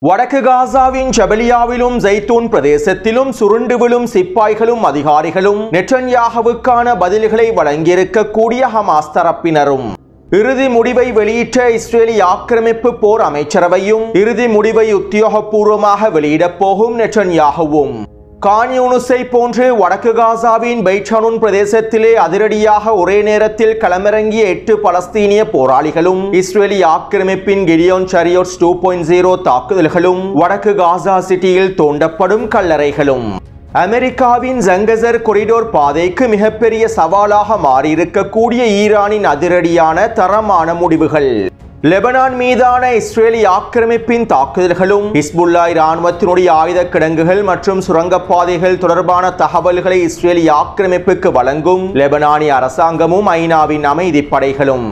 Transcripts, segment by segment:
வடக்கு காசாவின் ஜபலியாவிலும் ஜைத்தூன் பிரதேசத்திலும் சுருண்டு விழும் சிப்பாய்களும் அதிகாரிகளும் நெட்டன்யாகுவுக்கான பதில்களை வழங்கியிருக்கக்கூடிய ஹமாஸ் தரப்பினரும் இறுதி முடிவை வெளியிட்ட இஸ்ரேலி ஆக்கிரமிப்பு போர் அமைச்சரவையும் இறுதி முடிவை உத்தியோகபூர்வமாக வெளியிடப் போகும் நெட்டன்யாகுவும் கான் யூனிஸை போன்று வடக்கு காசாவின் பைட்-ஷானூன் பிரதேசத்திலே அதிரடியாக ஒரே நேரத்தில் களமிறங்கிய 8 பலஸ்தீனிய போராளிகளும் இஸ்ரேலி ஆக்கிரமிப்பின் கிடியோன் சாரியோட்ஸ் 2.0 தாக்குதல்களும் வடக்கு காசா சிட்டியில் தோண்டப்படும் கல்லறைகளும் அமெரிக்காவின் ஜங்கசர் கொரிடோர் பாதைக்கு மிகப்பெரிய சவாலாக மாறியிருக்கக்கூடிய ஈரானின் அதிரடியான தரமான முடிவுகள் லெபனான் மீதான இஸ்ரேலி ஆக்கிரமிப்பின் தாக்குதல்களும் ஹிஸ்புல்லா இராணுவத்தினுடைய ஆயுத கிடங்குகள் மற்றும் சுரங்கப்பாதைகள் தொடர்பான தகவல்களை இஸ்ரேலி ஆக்கிரமிப்புக்கு வழங்கும் லெபனானிய அரசாங்கமும் ஐநாவின் அமைதி படைகளும்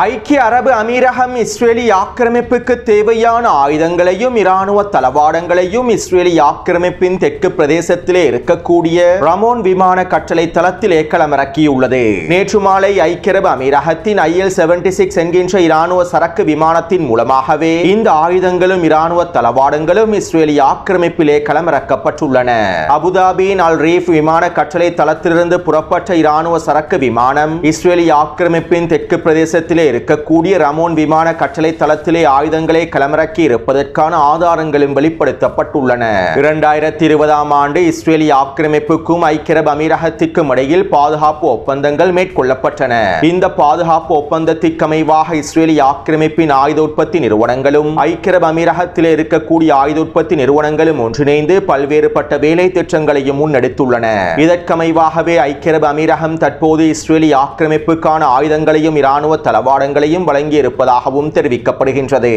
ஐக்கிய அரபு அமீரகம் இஸ்ரேலி ஆக்கிரமிப்புக்கு தேவையான ஆயுதங்களையும் இராணுவ தளவாடங்களையும் இஸ்ரேலி ஆக்கிரமிப்பின் தெற்கு பிரதேசத்திலே இருக்கக்கூடிய ரமோன் விமான கட்டளை தளத்திலே களமிறக்கியுள்ளது. நேற்று மாலை ஐக்கிய அரபு அமீரகத்தின் IL-76 என்கின்ற இராணுவ சரக்கு விமானத்தின் மூலமாகவே இந்த ஆயுதங்களும் இராணுவ தளவாடங்களும் இஸ்ரேலி ஆக்கிரமிப்பிலே களமிறக்கப்பட்டுள்ளன. அபுதாபியின் அல் ரீஃப் விமான கட்டளை தளத்திலிருந்து புறப்பட்ட இராணுவ சரக்கு விமானம் இஸ்ரேலி ஆக்கிரமிப்பின் தெற்கு பிரதேசத்திலே இருக்கக்கூடிய ரமோன் விமான கட்டளை தளத்திலே ஆயுதங்களை களமிறக்கி இருப்பதற்கான ஆதாரங்களும் வெளிப்படுத்தப்பட்டுள்ளன. 2020ஆம் ஆண்டு இஸ்ரேலி ஆக்கிரமிப்புக்கும் ஐக்கிய அரபு அமீரகத்திற்கும் இடையில் பாதுகாப்பு ஒப்பந்தங்கள் மேற்கொள்ளப்பட்டன. இந்த பாதுகாப்பு ஒப்பந்தத்திற்கமைவாக இஸ்ரேலி ஆக்கிரமிப்பின் ஆயுத உற்பத்தி நிறுவனங்களும் ஐக்கிய அரபு அமீரகத்திலே இருக்கக்கூடிய ஆயுத உற்பத்தி நிறுவனங்களும் ஒன்றிணைந்து பல்வேறுபட்ட வேலை திட்டங்களையும் முன்னெடுத்துள்ளன. இதற்கமைவாகவே ஐக்கிய அரபு அமீரகம் தற்போது இஸ்ரேலி ஆக்கிரமிப்புக்கான ஆயுதங்களையும் இராணுவ தளவாடங்களையும் வழங்கி இருப்பதாகவும் தெரிவிக்கப்படுகின்றது.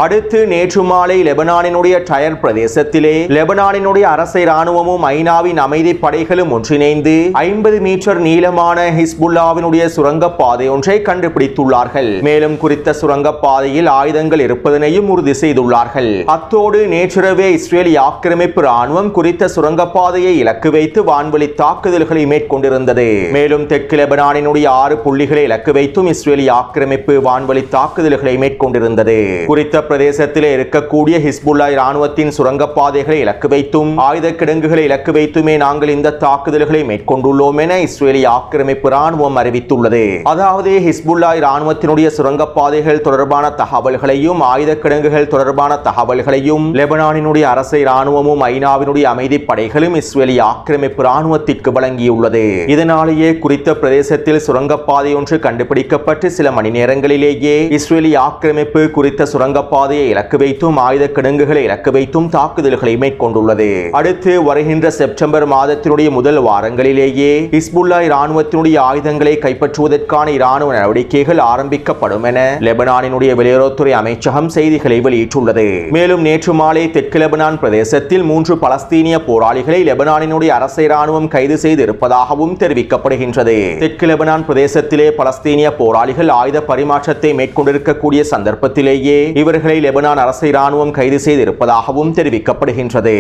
அடுத்து நேற்று மாலை லெபனானினுடைய டயர் பிரதேசத்திலே லெபனானினுடைய அரச இராணுவமும் ஐநாவின் அமைதி படைகளும் ஒன்றிணைந்து 50 மீட்டர் நீளமான ஹிஸ்புல்லாவினுடைய சுரங்கப்பாதை ஒன்றை கண்டுபிடித்துள்ளார்கள். மேலும் குறித்த சுரங்கப்பாதையில் ஆயுதங்கள் இருப்பதனையும் உறுதி செய்துள்ளார்கள். அத்தோடு நேற்றிரவே இஸ்ரேலி ஆக்கிரமிப்பு இராணுவம் குறித்த சுரங்கப்பாதையை இலக்கு வைத்து வான்வழி தாக்குதல்களை மேற்கொண்டிருந்தது. மேலும் தெற்கு லெபனானினுடைய 6 புள்ளிகளை இலக்கு வைத்தும் இஸ்ரேலி ஆக்கிரமிப்பு வான்வழி தாக்குதல்களை மேற்கொண்டிருந்தது. குறித்த பிரதேசத்திலே இருக்கக்கூடிய ஹிஸ்புல்லா இராணுவத்தின் சுரங்கப்பாதைகளை இலக்கு வைத்தும் ஆயுத கிடங்குகளை இலக்கு வைத்துமே நாங்கள் இந்த தாக்குதல்களை மேற்கொண்டுள்ளோம் என இஸ்ரேலி ஆக்கிரமிப்பு இராணுவம் அறிவித்துள்ளது. அதாவது ஹிஸ்புல்லா இராணுவத்தினுடைய சுரங்கப்பாதைகள் தொடர்பான தகவல்களையும் ஆயுத கிடங்குகள் தொடர்பான தகவல்களையும் லெபனானினுடைய அரச இராணுவமும் ஐநாவினுடைய அமைதி படைகளும் இஸ்ரேலி ஆக்கிரமிப்பு இராணுவத்திற்கு வழங்கியுள்ளது. இதனாலேயே குறித்த பிரதேசத்தில் சுரங்கப்பாதை ஒன்று கண்டுபிடிக்கப்பட்டு சில மணி நேரங்களிலேயே இஸ்ரேலி ஆக்கிரமிப்பு குறித்த சுரங்கப்பாதையை இலக்கு வைத்தும் ஆயுத கிடங்குகளை இலக்கு வைத்தும் தாக்குதல்களை மேற்கொண்டுள்ளது. அடுத்து வருகின்ற செப்டம்பர் மாதத்தினுடைய முதல் வாரங்களிலேயே ஹிஸ்புல்லா இராணுவத்தினுடைய ஆயுதங்களை கைப்பற்றுவதற்கான இராணுவ நடவடிக்கைகள் ஆரம்பிக்கப்படும் என லெபனானினுடைய வெளியுறவுத்துறை அமைச்சகம் செய்திகளை வெளியிட்டுள்ளது. மேலும் நேற்று மாலை தெற்கு லெபனான் பிரதேசத்தில் 3 பலஸ்தீனிய போராளிகளை லெபனானினுடைய அரச இராணுவம் கைது செய்து இருப்பதாகவும் தெரிவிக்கப்படுகின்றது. தெற்கு லெபனான் பிரதேசத்திலே பலஸ்தீனிய போராளிகள் ஆயுத பரிமாற்றத்தை மேற்கொண்டிருக்கக்கூடிய சந்தர்ப்பத்திலேயே இவர்களை லெபனான் அரச இராணுவம் கைது செய்திருப்பதாகவும் தெரிவிக்கப்படுகின்றது.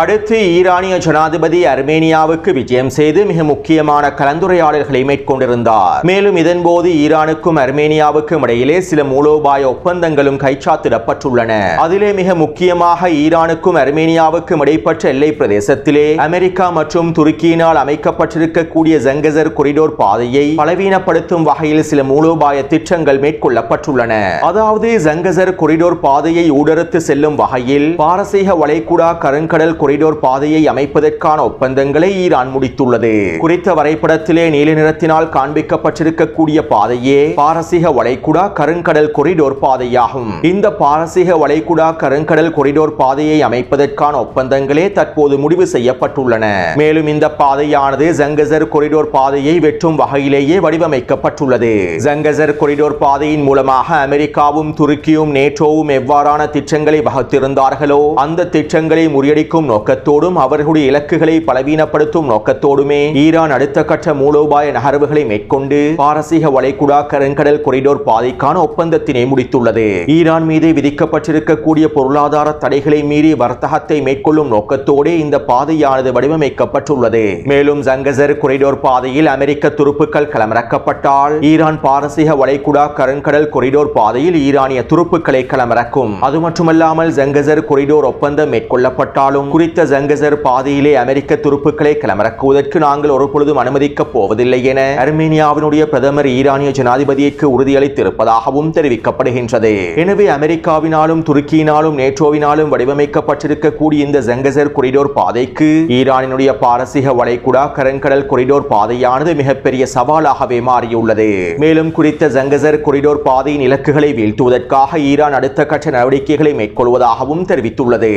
அடுத்து ஈரானிய ஜனாதிபதி அர்மேனியாவுக்கு விஜயம் செய்து மிக முக்கியமான கலந்துரையாடல்களை மேற்கொண்டிருந்தார். மேலும் இதன்போது ஈரானுக்கும் அர்மேனியாவுக்கும் இடையிலே சில மூலோபாய ஒப்பந்தங்களும் கைச்சாத்திடப்பட்டுள்ளன. அதிலே மிக முக்கியமாக ஈரானுக்கும் அர்மேனியாவுக்கும் இடைப்பட்ட எல்லை பிரதேசத்திலே அமெரிக்கா மற்றும் துருக்கியினால் அமைக்கப்பட்டிருக்கக்கூடிய ஜங்கசர் கொரிடோர் பாதையை பலவீனப்படுத்தும் வகையில் சில மூலோபாய திட்டங்கள் மேற்கொள்ளப்பட்டுள்ளன. அதாவது ஜங்கசர் கொரிடோர் பாதையை ஊடறுத்து செல்லும் வகையில் பாரசீக வளைகுடா கருங்கடல் கொரிடோர் பாதையை அமைப்பதற்கான ஒப்பந்தங்களை ஈரான் முடித்துள்ளது. குறித்த வரைபடத்திலே நீல நிறத்தினால் காண்பிக்கப்பட்டிருக்கக்கூடிய பாதையே பாரசீக வளைகுடா கருங்கடல் கொரிடோர் பாதையாகும். இந்த பாரசீக வளைகுடா கருங்கடல் கொரிடோர் பாதையை அமைப்பதற்கான ஒப்பந்தங்களே தற்போது முடிவு செய்யப்பட்டுள்ளன. மேலும் இந்த பாதையானது ஜங்கசர் கொரிடோர் பாதையை வெற்றும் வகையிலேயே வடிவமைக்கப்பட்டுள்ளது. ஜங்கசர் கொரிடோர் பாதையின் மூலமாக அமெரிக்காவும் துருக்கியும் நேட்டோவும் எவ்வாறான திட்டங்களை வகுத்திருந்தார்களோ அந்த திட்டங்களை முறியடிக்கும் நோக்கத்தோடும் அவர்களுடைய இலக்குகளை பலவீனப்படுத்தும் நோக்கத்தோடுமே ஈரான் அடுத்த கட்ட மூலோபாய நகர்வுகளை மேற்கொண்டு பாரசீக வளைகுடா கருங்கடல் கொரிடோர் பாதைக்கான ஒப்பந்தத்தினை முடித்துள்ளது. ஈரான் மீது விதிக்கப்பட்டிருக்கக்கூடிய பொருளாதார தடைகளை மீறி வர்த்தகத்தை மேற்கொள்ளும் நோக்கத்தோடு இந்த பாதையானது வடிவமைக்கப்பட்டுள்ளது. மேலும் ஜங்கசர் கொரிடோர் பாதையில் அமெரிக்க துருப்புக்கள் களமிறக்கப்பட்டால் ஈரான் பாரசீக வளைகுடா கருங்கடல் கொரிடோர் பாதையில் ஈரானிய துருப்புக்களை களமிறக்கும். அது மட்டுமல்லாமல் ஜங்கசர் கொரிடோர் ஒப்பந்தம் மேற்கொள்ளப்பட்டாலும் குறித்த ஜங்கசர் பாதையிலே அமெரிக்க துருப்புக்களை களமிறக்குவதற்கு நாங்கள் ஒருபொழுதும் அனுமதிக்கப் போவதில்லை என அர்மேனியாவினுடைய பிரதமர் ஈரானிய ஜனாதிபதிக்கு உறுதியளித்திருப்பதாகவும் தெரிவிக்கப்படுகின்றது. எனவே அமெரிக்காவினாலும் துருக்கியினாலும் நேட்டோவினாலும் வடிவமைக்கப்பட்டிருக்கக்கூடிய இந்த ஜங்கசர் கொரிடோர் பாதைக்கு ஈரானினுடைய பாரசீக வளைகுடா கருங்கடல் கொரிடோர் பாதையானது மிகப்பெரிய சவாலாகவே மாறியுள்ளது. மேலும் குறித்த ஜங்கசர் கொரிடோர் பாதையின் இலக்குகளை வீழ்த்துவதற்காக ஈரான் அடுத்த கட்ட நடவடிக்கைகளை மேற்கொள்வதாகவும் தெரிவித்துள்ளது.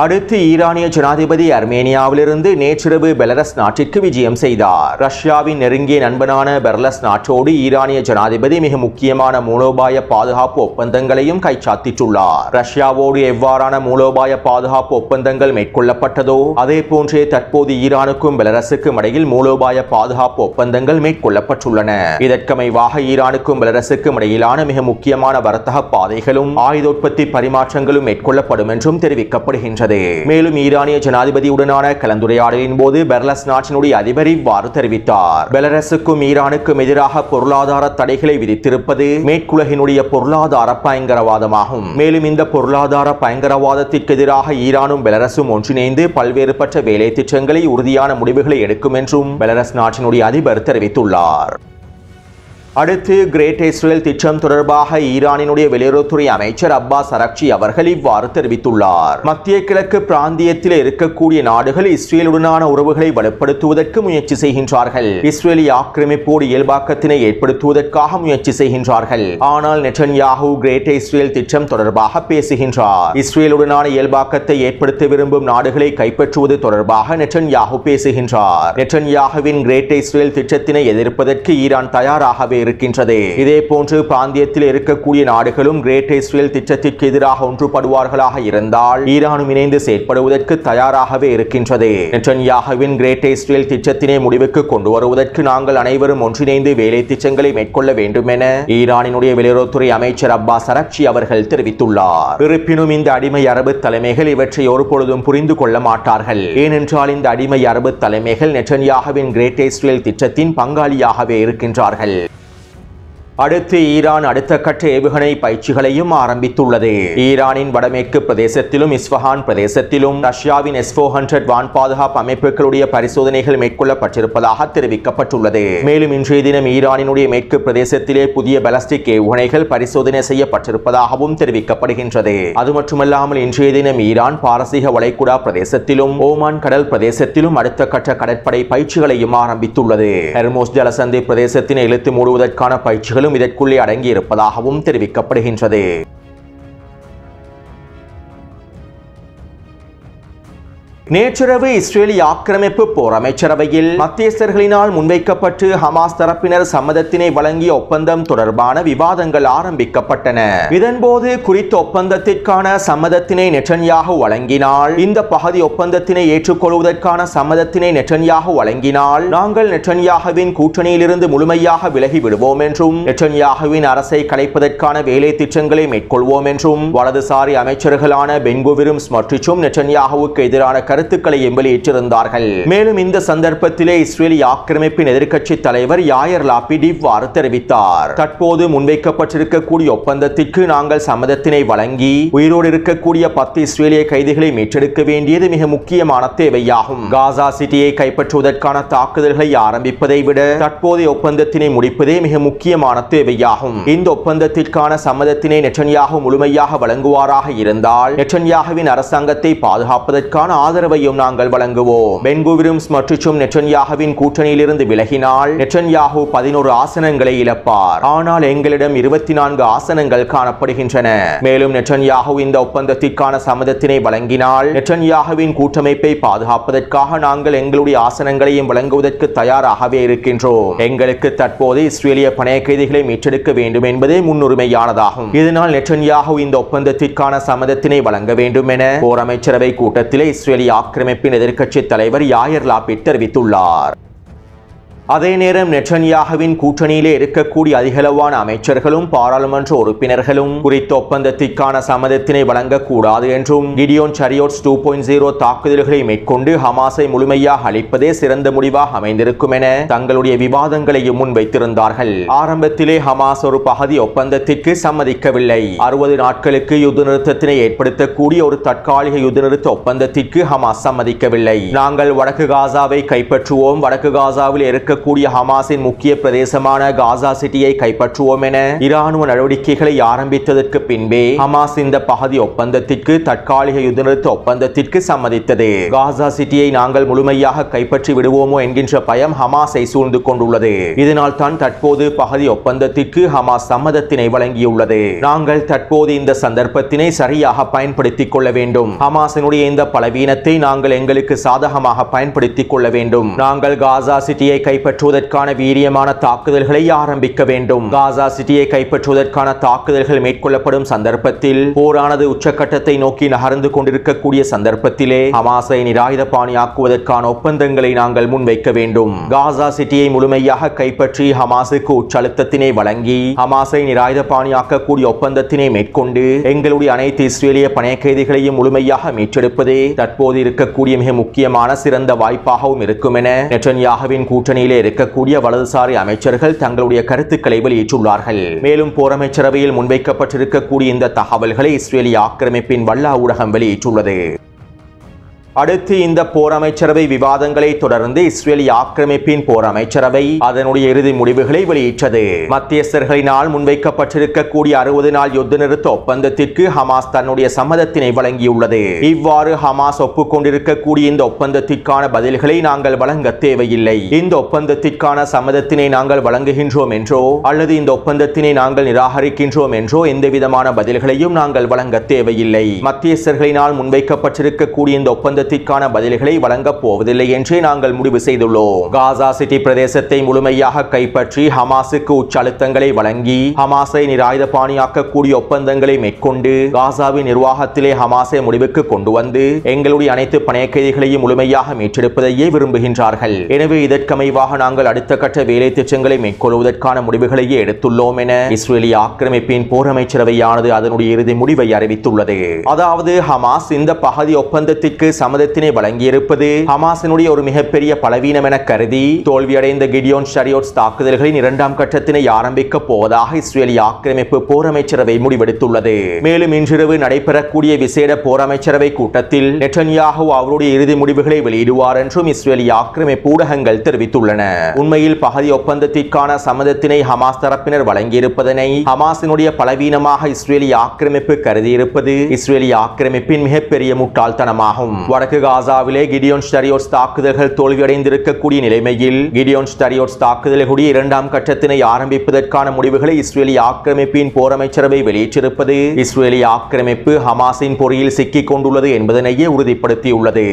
அடுத்து ஈரானிய ஜனாதிபதி அர்மேனியாவிலிருந்து நேற்றிரவு பெலரஸ் நாட்டிற்கு விஜயம் செய்தார். ரஷ்யாவின் நெருங்கிய நண்பனான பெலரஸ் நாட்டோடு ஈரானிய ஜனாதிபதி மிக முக்கியமான மூலோபாய பாதுகாப்பு ஒப்பந்தங்களையும் கைச்சாத்திட்டுள்ளார். ரஷ்யாவோடு எவ்வாறான மூலோபாய பாதுகாப்பு ஒப்பந்தங்கள் மேற்கொள்ளப்பட்டதோ அதே போன்றே தற்போது ஈரானுக்கும் பெலரசுக்கும் இடையில் மூலோபாய பாதுகாப்பு ஒப்பந்தங்கள் மேற்கொள்ளப்பட்டுள்ளன. இதற்கமைவாக ஈரானுக்கும் பெலரசுக்கும் இடையிலான மிக முக்கியமான வர்த்தக பாதைகளும் ஆயுதோற்பத்தி பரிமாற்றங்களும் மேற்கொள்ளப்படும் என்றும் தெரிவிக்கப்படுகின்றன. மேலும் ஈரானிய ஜனாதிபதியுடனான கலந்துரையாடலின் போது பெலரஸ் நாட்டினுடைய அதிபர் இவ்வாறு தெரிவித்தார். பெலரசுக்கும் ஈரானுக்கும் எதிராக பொருளாதார தடைகளை விதித்திருப்பது மேற்குலகினுடைய பொருளாதார பயங்கரவாதமாகும். மேலும் இந்த பொருளாதார பயங்கரவாதத்திற்கு எதிராக ஈரானும் பெலரசும் ஒன்றிணைந்து பல்வேறுபட்ட வேலை திட்டங்களை உறுதியான முடிவுகளை எடுக்கும் என்றும் பெலரஸ் நாட்டினுடைய அதிபர் தெரிவித்துள்ளார். அடுத்து கிரேட் இஸ்ரேல் திட்டம் தொடர்பாக ஈரானினுடைய வெளியுறவுத்துறை அமைச்சர் அப்பாஸ் அரக்சி அவர்கள் இவ்வாறு தெரிவித்துள்ளார். மத்திய கிழக்கு பிராந்தியத்தில் இருக்கக்கூடிய நாடுகள் இஸ்ரேலுடனான உறவுகளை வலுப்படுத்துவதற்கு முயற்சி செய்கின்றார்கள். இஸ்ரேலிய ஆக்கிரமிப்போடு இயல்பாக்கத்தினை ஏற்படுத்துவதற்காக முயற்சி செய்கின்றார்கள். ஆனால் நெட்டன்யாஹூ கிரேட் இஸ்ரேல் திட்டம் தொடர்பாக பேசுகின்றார். இஸ்ரேலுடனான இயல்பாக்கத்தை ஏற்படுத்த விரும்பும் நாடுகளை கைப்பற்றுவது தொடர்பாக நெட்டன்யாஹூ பேசுகின்றார். நெட்டன்யாஹுவின் கிரேட் இஸ்ரேல் திட்டத்தினை எதிர்ப்பதற்கு ஈரான் தயாராகவே இருக்கின்றது. இதே போன்று பிராந்தியத்தில் இருக்கக்கூடிய நாடுகளும் கிரேட் இஸ்ரேல் திட்டத்திற்கு எதிராக ஒன்றுபடுவார்களாக இருந்தால் ஈரானும் இணைந்து செயற்படுவதற்கு தயாராகவே இருக்கின்றது. நெட்டன்யாஹுவின் கிரேட் இஸ்ரேல் திட்டத்தினை முடிவுக்கு கொண்டு வருவதற்கு நாங்கள் அனைவரும் ஒன்றிணைந்து வேலை திட்டங்களை மேற்கொள்ள வேண்டும் என ஈரானினுடைய வெளியுறவுத்துறை அமைச்சர் அப்பாஸ் அரக்சி அவர்கள் தெரிவித்துள்ளார். இருப்பினும் இந்த அடிமை அரபு தலைமைகள் இவற்றை ஒருபொழுதும் புரிந்து கொள்ள மாட்டார்கள். ஏனென்றால் இந்த அடிமை அரபு தலைமைகள் நெட்டன்யாஹுவின் கிரேட் இஸ்ரேல் திட்டத்தின் பங்காளியாகவே இருக்கின்றார்கள். அடுத்து ஈரான் அடுத்த கட்ட ஏவுகணை பயிற்சிகளையும் ஆரம்பித்துள்ளது. ஈரானின் வடமேற்கு பிரதேசத்திலும் இஸ்ஃபஹான் பிரதேசத்திலும் ரஷ்யாவின் S-400 வான் பாதுகாப்பு அமைப்புகளுடைய பரிசோதனைகள் மேற்கொள்ளப்பட்டிருப்பதாக தெரிவிக்கப்பட்டுள்ளது. மேலும் இன்றைய தினம் ஈரானினுடைய மேற்கு பிரதேசத்திலே புதிய பாலிஸ்டிக் ஏவுகணைகள் பரிசோதனை செய்யப்பட்டிருப்பதாகவும் தெரிவிக்கப்படுகின்றது. அது மட்டுமல்லாமல் இன்றைய தினம் ஈரான் பாரசீக வளைகுடா பிரதேசத்திலும் ஓமான் கடல் பிரதேசத்திலும் அடுத்த கட்ட கடற்படை பயிற்சிகளையும் ஆரம்பித்துள்ளது. ஹெர்மோஸ் ஜலசந்தி பிரதேசத்தினை இழுத்து மூடுவதற்கான பயிற்சிகளும் இதற்குள்ளே அடங்கி இருப்பதாகவும் தெரிவிக்கப்படுகின்றது. நேற்றிரவு இஸ்ரேலிய ஆக்கிரமிப்பு போர் அமைச்சரவையில் மத்தியஸ்தர்களினால் முன்வைக்கப்பட்டு ஹமாஸ் தரப்பினர் சம்மதத்தினை வழங்கிய ஒப்பந்தம் தொடர்பான விவாதங்கள் ஆரம்பிக்கப்பட்டன. இதன்போது குறித்த ஒப்பந்தத்திற்கான சம்மதத்தினை நெட்டன்யாஹூ வழங்கினால் இந்த பகுதி ஒப்பந்தத்தினை ஏற்றுக்கொள்வதற்கான சம்மதத்தினை நெட்டன்யாஹூ வழங்கினால் நாங்கள் நெட்டன்யாஹுவின் கூட்டணியிலிருந்து முழுமையாக விலகி விடுவோம் என்றும் நெட்டன்யாஹுவின் அரசை கலைப்பதற்கான வேலை திட்டங்களை மேற்கொள்வோம் என்றும் வலதுசாரி அமைச்சர்களான பென்குவிரும் ஸ்மொட்ரிச்சும் நெட்டன்யாஹுவுக்கு எதிரான கருத்துக்களை வெளியிட்டிருந்தார்கள். மேலும் இந்த சந்தர்ப்பத்திலே இஸ்ரேலிய ஆக்கிரமிப்பின் எதிர்க்கட்சி தலைவர் யாயர் லாபிட் இவ்வாறு தெரிவித்தார். தற்போது முன்வைக்கப்பட்டிருக்கக்கூடிய ஒப்பந்தத்திற்கு நாங்கள் சம்மதத்தினை வழங்கி உயிரோடு இருக்கக்கூடிய 10 இஸ்ரேலிய கைதிகளை மீட்டெடுக்க வேண்டியது மிக முக்கியமான தேவையாகும். காசா சிட்டியை கைப்பற்றுவதற்கான தாக்குதல்களை ஆரம்பிப்பதை விட தற்போதைய ஒப்பந்தத்தினை முடிப்பதே மிக முக்கியமான தேவையாகும். இந்த ஒப்பந்தத்திற்கான சம்மதத்தினை நெட்டன்யாஹூ முழுமையாக வழங்குவாராக இருந்தால் நெட்டன்யாஹுவின் அரசாங்கத்தை பாதுகாப்பதற்கான ஆதரவு ஆதரவையும் நாங்கள் வழங்குவோம். பென் குவிரும் மற்றும் நெட்டன்யாகுவின் கூட்டணியிலிருந்து விலகினால் நெட்டன்யாகு 11 ஆசனங்களை இழப்பார். ஆனால் எங்களிடம் 24 ஆசனங்கள் காணப்படுகின்றன. மேலும் நெட்டன்யாகு இந்த ஒப்பந்தத்திற்கான சம்மதத்தினை வழங்கினால் நெட்டன்யாகுவின் கூட்டமைப்பை பாதுகாப்பதற்காக நாங்கள் எங்களுடைய ஆசனங்களையும் வழங்குவதற்கு தயாராகவே இருக்கின்றோம். எங்களுக்கு தற்போது இஸ்ரேலிய பணைய கைதிகளை மீட்டெடுக்க வேண்டும் என்பதே முன்னுரிமையானதாகும். இதனால் நெட்டன்யாகு இந்த ஒப்பந்தத்திற்கான சம்மதத்தினை வழங்க வேண்டும் என போர் அமைச்சரவை கூட்டத்திலே இஸ்ரேலிய ஆக்கிரமிப்பின் எதிர்க்கட்சி தலைவர் யாயர் லாபிட் தெரிவித்துள்ளார். அதே நேரம் நெட்டன்யாகுவின் கூட்டணியிலே இருக்கக்கூடிய அதிகளவான அமைச்சர்களும் பாராளுமன்ற உறுப்பினர்களும் குறித்த ஒப்பந்தத்திற்கான சம்மதத்தினை வழங்கக்கூடாது என்றும் கிடியோன் சாரியோட்ஸ் 2.0 தாக்குதல்களை மேற்கொண்டு ஹமாஸை முழுமையாக அழிப்பதே சிறந்த முடிவாக அமைந்திருக்கும் என தங்களுடைய விவாதங்களையும் முன்வைத்திருந்தார்கள். ஆரம்பத்திலே ஹமாஸ் ஒரு பகுதி ஒப்பந்தத்திற்கு சம்மதிக்கவில்லை. 60 நாட்களுக்கு யுத்த நிறுத்தத்தினை ஏற்படுத்தக்கூடிய ஒரு தற்காலிக யுத்த நிறுத்த ஒப்பந்தத்திற்கு ஹமாஸ் சம்மதிக்கவில்லை. நாங்கள் வடக்கு காசாவை கைப்பற்றுவோம், வடக்கு காசாவில் இருக்க ஹமாஸின் முக்கிய பிரதேசமான காசா சிட்டியை கைப்பற்றுவோம் என இராணுவ நடவடிக்கைகளை ஆரம்பித்ததற்கு பின்பே ஹமாஸ் இந்த பகுதி ஒப்பந்தத்திற்கு தற்காலிக யுத்த நிறுத்த ஒப்பந்தத்திற்கு சம்மதித்தது. காசா சிட்டியை நாங்கள் முழுமையாக கைப்பற்றி விடுவோமோ என்கின்ற பயம் ஹமாஸை சூழ்ந்து கொண்டுள்ளது. இதனால் தான் தற்போது பகுதி ஒப்பந்தத்திற்கு ஹமாஸ் சம்மதத்தினை வழங்கியுள்ளது. நாங்கள் தற்போது இந்த சந்தர்ப்பத்தினை சரியாக பயன்படுத்திக் கொள்ள வேண்டும். ஹமாஸினுடைய இந்த பலவீனத்தை நாங்கள் எங்களுக்கு சாதகமாக பயன்படுத்திக் கொள்ள வேண்டும். நாங்கள் காசா சிட்டியை கைப்பற்றுவதற்கான வீரியமான தாக்குதல்களை ஆரம்பிக்க வேண்டும். காசா சிட்டியை கைப்பற்றுவதற்கான தாக்குதல்கள் மேற்கொள்ளப்படும் சந்தர்ப்பத்தில் போரானது உச்சக்கட்டத்தை நோக்கி நகர்ந்து கொண்டிருக்கக்கூடிய சந்தர்ப்பத்திலே ஹமாஸை நிராயுதபாணியாக்குவதற்கான ஒப்பந்தங்களை நாங்கள் முன்வைக்க வேண்டும். காசா சிட்டியை முழுமையாக கைப்பற்றி ஹமாஸுக்கு உச்சழுத்தத்தினை வழங்கி ஹமாஸை நிராயுதபாணியாக்கக்கூடிய ஒப்பந்தத்தினை மேற்கொண்டு எங்களுடைய அனைத்து இஸ்ரேலிய பணைய கைதிகளையும் முழுமையாக மீட்டெடுப்பதே தற்போது இருக்கக்கூடிய மிக முக்கியமான சிறந்த வாய்ப்பாகவும் இருக்கும் என நெட்டன்யாகுவின் கூட்டணியில் இருக்கக்கூடிய வலதுசாரி அமைச்சர்கள் தங்களுடைய கருத்துக்களை வெளியிட்டுள்ளார்கள். மேலும் போர் அமைச்சரவையில் முன்வைக்கப்பட்டிருக்கக்கூடிய இந்த தகவல்களை இஸ்ரேலிய ஆக்கிரமிப்பின் வல்லா ஊடகம் வெளியிட்டுள்ளது. அடுத்து இந்த போர் அமைச்சரவை விவாதங்களை தொடர்ந்து இஸ்ரேலிய ஆக்கிரமிப்பின் போர் அமைச்சரவை அதனுடைய இறுதி முடிவுகளை வெளியிட்டது. மத்தியஸ்தர்களினால் முன்வைக்கப்பட்டிருக்கக்கூடிய 60 நாள் யுத்த நிறுத்த ஒப்பந்தத்திற்கு ஹமாஸ் தன்னுடைய சம்மதத்தினை வழங்கியுள்ளது. இவ்வாறு ஹமாஸ் ஒப்புக்கொண்டிருக்கக்கூடிய இந்த ஒப்பந்தத்திற்கான பதில்களை நாங்கள் வழங்க தேவையில்லை. இந்த ஒப்பந்தத்திற்கான சம்மதத்தினை நாங்கள் வழங்குகின்றோம் என்றோ அல்லது இந்த ஒப்பந்தத்தினை நாங்கள் நிராகரிக்கின்றோம் என்றோ எந்த விதமான பதில்களையும் நாங்கள் வழங்க தேவையில்லை. மத்தியஸ்தர்களினால் முன்வைக்கப்பட்டிருக்கக்கூடிய இந்த ஒப்பந்த பதில்களை வழங்கப் போவதில்லை என்றே நாங்கள் முடிவு செய்துள்ளோம். காசா சிட்டி பிரதேசத்தை முழுமையாக கைப்பற்றி ஹமாஸுக்கு உச்சழுத்தங்களை வழங்கி ஹமாஸை நிராயுதபாணியாக்கக்கூடிய ஒப்பந்தங்களை மேற்கொண்டு காசாவின் நிர்வாகத்திலே ஹமாஸை முடிவுக்கு கொண்டு வந்து எங்களுடைய அனைத்து பணைய கைதிகளையும் முழுமையாக மீட்டெடுப்பதையே விரும்புகின்றார்கள். எனவே இதற்கமைவாக நாங்கள் அடுத்த கட்ட வேலை திட்டங்களை மேற்கொள்வதற்கான முடிவுகளையே எடுத்துள்ளோம் என இஸ்ரேலிய ஆக்கிரமிப்பின் போர் அமைச்சரவையானது அதனுடைய இறுதி முடிவை அறிவித்துள்ளது. அதாவது ஹமாஸ் இந்த பகுதி ஒப்பந்தத்திற்கு சம்மதத்தினை வழங்கியிருப்பது ஹமாஸினுடைய ஒரு மிகப்பெரிய பலவீனம் என கருதி தோல்வியடைந்த கிடியோன் சாரியோட்ஸ் தாக்குதல்களின் 2ஆம் கட்டத்தினை ஆரம்பிக்க போவதாக இஸ்ரேலிய ஆக்கிரமிப்பு போர் அமைச்சரவை முடிவெடுத்துள்ளது. மேலும் இன்றிரவு நடைபெறக்கூடிய விசேட போர் அமைச்சரவை கூட்டத்தில் நெட்டன்யாகு அவருடைய இறுதி முடிவுகளை வெளியிடுவார் என்றும் இஸ்ரேலிய ஆக்கிரமிப்பு ஊடகங்கள் தெரிவித்துள்ளன. உண்மையில் பகுதி ஒப்பந்தத்திற்கான சம்மதத்தினை ஹமாஸ் தரப்பினர் வழங்கியிருப்பதனை ஹமாஸினுடைய பலவீனமாக இஸ்ரேலிய ஆக்கிரமிப்பு கருதியிருப்பது இஸ்ரேலிய ஆக்கிரமிப்பின் மிகப்பெரிய முட்டாள்தனமாகும். வடக்கு காசாவிலே கிடியோன் சாரியோட்ஸ் தாக்குதல்கள் தோல்வியடைந்திருக்கக்கூடிய நிலைமையில் கிடியோன் சாரியோட்ஸ் தாக்குதல்களுடைய 2ஆம் கட்டத்தினை ஆரம்பிப்பதற்கான முடிவுகளை இஸ்ரேலிய ஆக்கிரமிப்பின் போர் அமைச்சரவை வெளியிட்டிருப்பது இஸ்ரேலிய ஆக்கிரமிப்பு ஹமாஸின் பொறியில் சிக்கிக் கொண்டுள்ளது என்பதனையே உறுதிப்படுத்தியுள்ளது.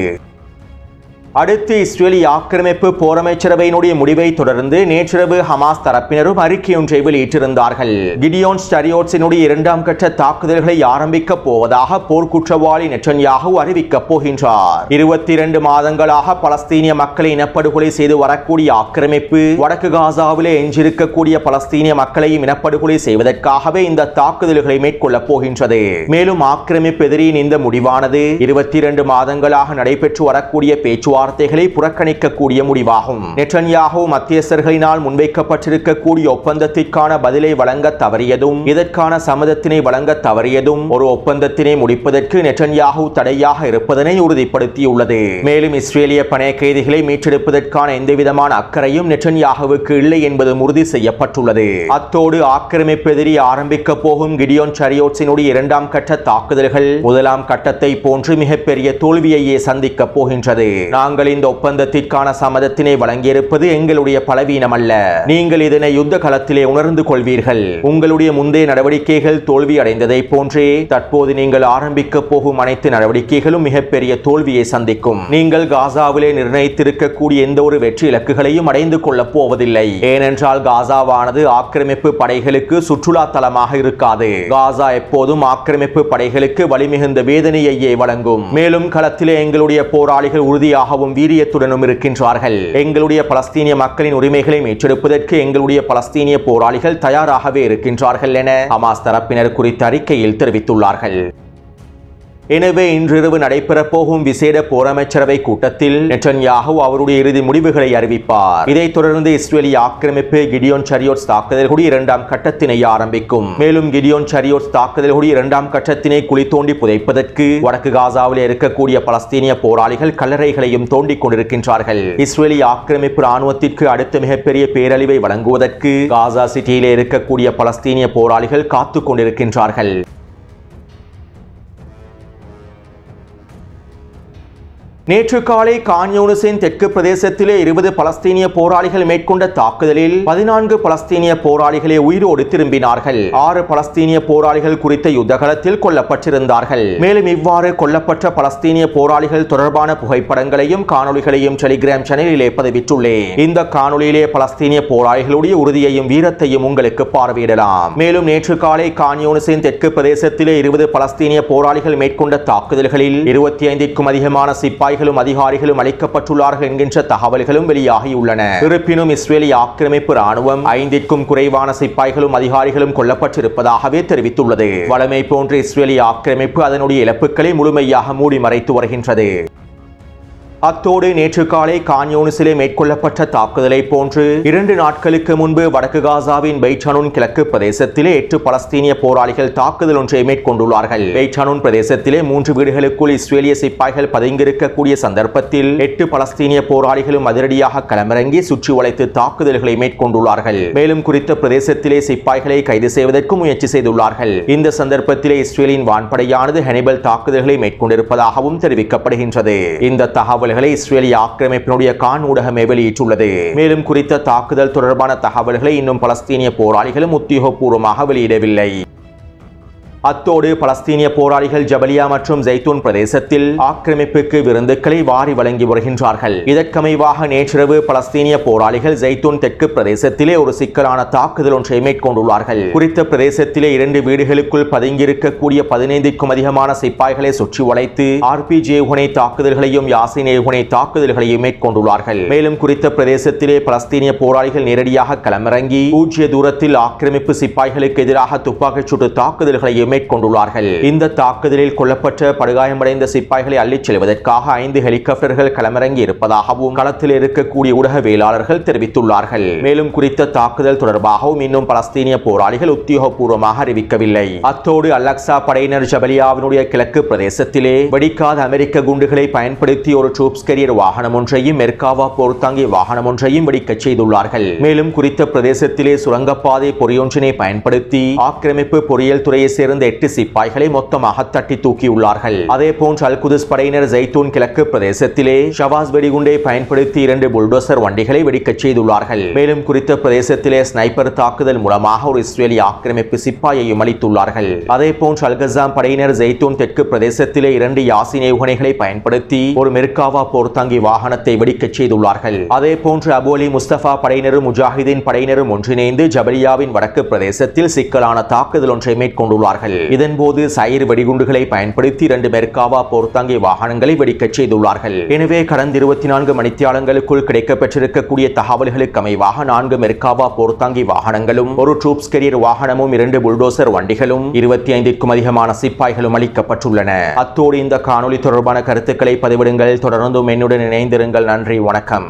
அடுத்து இஸ்ரேலிய ஆக்கிரமிப்பு போர் அமைச்சரவையினுடைய முடிவை தொடர்ந்து நேற்றிரவு ஹமாஸ் தரப்பினரும் அறிக்கையொன்றை வெளியிட்டிருந்தார்கள். கிடியோன் சாரியோட்ஸினுடைய 2ஆம் கட்ட தாக்குதல்களை ஆரம்பிக்க போவதாக போர் குற்றவாளி நெட்டன்யாகு அறிவிக்கப் போகின்றார். 22 மாதங்களாக பலஸ்தீனிய மக்களை இனப்படுகொலை செய்து வரக்கூடிய ஆக்கிரமிப்பு வடக்கு காசாவிலே எஞ்சிருக்கக்கூடிய பலஸ்தீனிய மக்களையும் இனப்படுகொலை செய்வதற்காகவே இந்த தாக்குதல்களை மேற்கொள்ளப் போகின்றது. மேலும் ஆக்கிரமிப்பு எதிரியின் இந்த முடிவானது 22 மாதங்களாக நடைபெற்று வரக்கூடிய பேச்சுவார்த்தை பேச்சுவார்த்தைகளை புறக்கணிக்கக்கூடிய முடிவாகும். நெட்டன்யாஹு மத்தியஸ்தர்களினால் முன்வைக்கப்பட்டிருக்கக்கூடிய ஒப்பந்தத்திற்கான பதிலை வழங்க தவறியதும் இதற்கான சம்மதத்தினை வழங்க தவறியதும் ஒரு ஒப்பந்தத்தினை முடிப்பதற்கு நெட்டன்யாஹு தடையாக இருப்பதனை உறுதிப்படுத்தியுள்ளது. மேலும் இஸ்ரேலிய பணைய கைதிகளை மீட்டெடுப்பதற்கான எந்தவிதமான அக்கறையும் நெட்டன்யாஹுவுக்கு இல்லை என்பதும் உறுதி செய்யப்பட்டுள்ளது. அத்தோடு ஆக்கிரமிப்பு எதிரி ஆரம்பிக்க போகும் கிடியோன் சரியோட்ஸினுடைய இரண்டாம் கட்ட தாக்குதல்கள் முதலாம் கட்டத்தை போன்று மிகப்பெரிய தோல்வியையே சந்திக்க போகின்றது. நாங்கள் இந்த ஒப்பந்தத்திற்கான சம்மதத்தினை வழங்கியிருப்பது எங்களுடைய பலவீனம் அல்ல. நீங்கள் இதனை யுத்த களத்திலே உணர்ந்து கொள்வீர்கள். உங்களுடைய முந்தைய நடவடிக்கைகள் தோல்வி அடைந்ததை போன்றே தற்போது நீங்கள் ஆரம்பிக்க போகும் அனைத்து நடவடிக்கைகளும் மிகப்பெரிய தோல்வியை சந்திக்கும். நீங்கள் காசாவிலே நிர்ணயித்திருக்கக்கூடிய எந்த ஒரு வெற்றி இலக்குகளையும் அடைந்து கொள்ளப் போவதில்லை. ஏனென்றால் காசாவானது ஆக்கிரமிப்பு படைகளுக்கு சுற்றுலா தலமாக இருக்காது. காசா எப்போதும் ஆக்கிரமிப்பு படைகளுக்கு வலிமிகுந்த வேதனையையே வழங்கும். மேலும் களத்திலே எங்களுடைய போராளிகள் உறுதியாகவும் வீரியத்துடனும் இருக்கின்றார்கள். எங்களுடைய பலஸ்தீனிய மக்களின் உரிமைகளை மீட்டெடுப்பதற்கு எங்களுடைய பலஸ்தீனிய போராளிகள் தயாராகவே இருக்கின்றார்கள் என ஹமாஸ் தரப்பினர் குறித்த அறிக்கையில் தெரிவித்துள்ளார்கள். எனவே இன்றிரவு நடைபெற போகும் விசேட போரமைச்சரவை கூட்டத்தில் நெட்டன்யாஹு அவருடைய இறுதி முடிவுகளை அறிவிப்பார். இதைத் தொடர்ந்து இஸ்ரேலிய ஆக்கிரமிப்பு கிடியோன் சரியோட்ஸ் தாக்குதல்களுடைய இரண்டாம் கட்டத்தினை ஆரம்பிக்கும். மேலும் கிடியோன் சரியோட்ஸ் தாக்குதல்களுடைய இரண்டாம் கட்டத்தினை குழி தோண்டி புதைப்பதற்கு வடக்கு காசாவில் இருக்கக்கூடிய பலஸ்தீனிய போராளிகள் கல்லறைகளையும் தோண்டிக் கொண்டிருக்கின்றார்கள். இஸ்ரேலிய ஆக்கிரமிப்பு ராணுவத்திற்கு அடுத்த மிகப்பெரிய பேரழிவை வழங்குவதற்கு காசா சிட்டியிலே இருக்கக்கூடிய பலஸ்தீனிய போராளிகள் காத்துக் கொண்டிருக்கின்றார்கள். நேற்று காலை கான் யூனிஸின் தெற்கு பிரதேசத்திலே 20 பலஸ்தீனிய போராளிகள் மேற்கொண்ட தாக்குதலில் 14 பலஸ்தீனிய போராளிகளே உயிரோடு திரும்பினார்கள். 6 பலஸ்தீனிய போராளிகள் குறித்த யுத்தகலத்தில் கொல்லப்பட்டிருந்தார்கள். மேலும் இவ்வாறு கொல்லப்பட்ட பலஸ்தீனிய போராளிகள் தொடர்பான புகைப்படங்களையும் காணொளிகளையும் டெலிகிராம் சேனலிலே பதிவிட்டுள்ளேன். இந்த காணொளியிலே பலஸ்தீனிய போராளிகளுடைய உறுதியையும் வீரத்தையும் உங்களுக்கு பார்வையிடலாம். மேலும் நேற்று காலை கான் யூனிஸின் தெற்கு பிரதேசத்திலே 20 பலஸ்தீனிய போராளிகள் மேற்கொண்ட தாக்குதல்களில் 25க்கும் அதிகமான சிப்பாய் அதிகாரிகளும் அளிக்கப்பட்டுள்ளார்கள் என்கின்ற தகவல்களும் வெளியாகியுள்ளன. இருப்பினும் இஸ்ரேலிய ஆக்கிரமிப்பு ராணுவம் 5க்கும் குறைவான சிப்பாய்களும் அதிகாரிகளும் கொல்லப்பட்டிருப்பதாகவே தெரிவித்துள்ளது. வழமை போன்ற இஸ்ரேலிய ஆக்கிரமிப்பு அதனுடைய இழப்புகளை முழுமையாக மூடி மறைத்து வருகின்றது. அத்தோடு நேற்று காலை கான் யூனிஸிலே மேற்கொள்ளப்பட்ட தாக்குதலை போன்று 2 நாட்களுக்கு முன்பு வடக்கு காசாவின் பெய்ட் ஹனூன் கிழக்கு பிரதேசத்திலே 8 பலஸ்தீனிய போராளிகள் தாக்குதல் ஒன்றை மேற்கொண்டுள்ளார்கள். பெய்ட் ஹனூன் பிரதேசத்திலே 3 வீடுகளுக்குள் இஸ்ரேலிய சிப்பாய்கள் பதுங்கியிருக்கக்கூடிய சந்தர்ப்பத்தில் 8 பலஸ்தீனிய போராளிகளும் அதிரடியாக களமிறங்கி சுற்றி வளைத்து தாக்குதல்களை மேற்கொண்டுள்ளார்கள். மேலும் குறித்த பிரதேசத்திலே சிப்பாய்களை கைது செய்வதற்கு முயற்சி செய்துள்ளார்கள். இந்த சந்தர்ப்பத்திலே இஸ்ரேலின் வான்படையானது ஹனிபல் தாக்குதல்களை மேற்கொண்டிருப்பதாகவும் தெரிவிக்கப்படுகின்றது. இந்த தகவல் இஸ்ரேலிய ஆக்கிரமிப்பினுடைய கான் ஊடகமே வெளியிட்டுள்ளது. மேலும் குறித்த தாக்குதல் தொடர்பான தகவல்களை இன்னும் பலஸ்தீனிய போராளிகளும் உத்தியோகபூர்வமாக வெளியிடவில்லை. அத்தோடு பலஸ்தீனிய போராளிகள் ஜபலியா மற்றும் ஜெய்தூன் பிரதேசத்தில் ஆக்கிரமிப்புக்கு விருந்துகளை வாரி வழங்கி வருகின்றார்கள். இதற்கமைவாக நேற்றிரவு பலஸ்தீனிய போராளிகள் ஜெய்தூன் தெற்கு பிரதேசத்திலே ஒரு சிக்கலான தாக்குதல் ஒன்றை மேற்கொண்டுள்ளார்கள். குறித்த பிரதேசத்திலே 2 வீடுகளுக்குள் பதுங்கியிருக்கக்கூடிய 15க்கும் அதிகமான சிப்பாய்களை சுற்றி வளைத்து RPG ஏவுகணை தாக்குதல்களையும் யாசின் ஏவுகணை தாக்குதல்களையும் மேற்கொண்டுள்ளார்கள். மேலும் குறித்த பிரதேசத்திலே பலஸ்தீனிய போராளிகள் நேரடியாக களமிறங்கி பூஜ்ய தூரத்தில் ஆக்கிரமிப்பு சிப்பாய்களுக்கு எதிராக துப்பாக்கிச் சூட்டு தாக்குதல்களையும் மேற்கொண்டுள்ளார்கள். இந்த தாக்குதலில் கொல்லப்பட்ட படுகாயமடைந்த சிப்பாய்களை அள்ளிச் செல்வதற்காக 5 ஹெலிகாப்டர்கள் களமிறங்கி இருப்பதாகவும் களத்தில் இருக்கக்கூடிய ஊடகவியலாளர்கள் தெரிவித்துள்ளார்கள். மேலும் குறித்த தாக்குதல் தொடர்பாகவும் இன்னும் பலஸ்தீனிய போராளிகள் உத்தியோகபூர்வமாக அறிவிக்கவில்லை. அத்தோடு அல்-அக்ஸா படையினர் ஜபலியாவினுடைய கிழக்கு பிரதேசத்திலே வெடிக்காத அமெரிக்க குண்டுகளை பயன்படுத்தி ஒரு ட்ரூப்ஸ் கேரியர் வாகனம் ஒன்றையும் மெர்காவா போர்த்தாங்கி வாகனம் ஒன்றையும் வெடிக்கச் செய்துள்ளார்கள். மேலும் குறித்த பிரதேசத்திலே சுரங்கப்பாதை பொறியொன்றினை பயன்படுத்தி ஆக்கிரமிப்பு பொறியியல் துறையை சேர்ந்த 8 சிப்பாய்களை மொத்தமாக தட்டி தூக்கியுள்ளார்கள். அதே போன்று அல் குதுஸ் படையினர் ஜெய்தூன் கிழக்கு பிரதேசத்திலே ஷவாஸ் வெடிகுண்டை பயன்படுத்தி 2 புல்டோசர் வண்டிகளை வெடிக்கச் செய்துள்ளார்கள். மேலும் குறித்த பிரதேசத்திலே ஸ்னைப்பர் தாக்குதல் மூலமாக ஒரு இஸ்ரேலிய ஆக்கிரமிப்பு சிப்பாயையும் அளித்துள்ளார்கள். அதே போன்று அல்கசாம் படையினர் ஜெய்தூன் தெற்கு பிரதேசத்திலே 2 யாசின் ஏவுகணைகளை பயன்படுத்தி ஒரு மெர்காவா போர்த்தாங்கி வாகனத்தை வெடிக்கச் செய்துள்ளார்கள். அதே போன்று அபு அலி முஸ்தபா படையினரும் முஜாஹிதீன் படையினரும் ஒன்றிணைந்து ஜபலியாவின் வடக்கு பிரதேசத்தில் சிக்கலான தாக்குதல் ஒன்றை மேற்கொண்டுள்ளார்கள். செய்துள்ளார்கள். இதன்போது சயிர் வெடிகுண்டுகளை பயன்படுத்தி 2 மெர்காவா போர்த்தாங்கி வாகனங்களை வெடிக்கச் செய்துள்ளார்கள். எனவே கடந்த 24 மணித்தியாலங்களுக்குள் கிடைக்கப்பெற்றிருக்கக்கூடிய தகவல்களுக்கு அமைவாக 4 மெர்காவா போர்த்தாங்கி வாகனங்களும், 1 ட்ரூப்ஸ் கேரியர் வாகனமும், 2 புல்டோசர் வண்டிகளும், 25க்கும் அதிகமான சிப்பாய்களும் அளிக்கப்பட்டுள்ளன. அத்தோடு இந்த காணொலி தொடர்பான கருத்துக்களை பதிவிடுங்கள். தொடர்ந்தும் என்னுடன் இணைந்திருங்கள். நன்றி, வணக்கம்.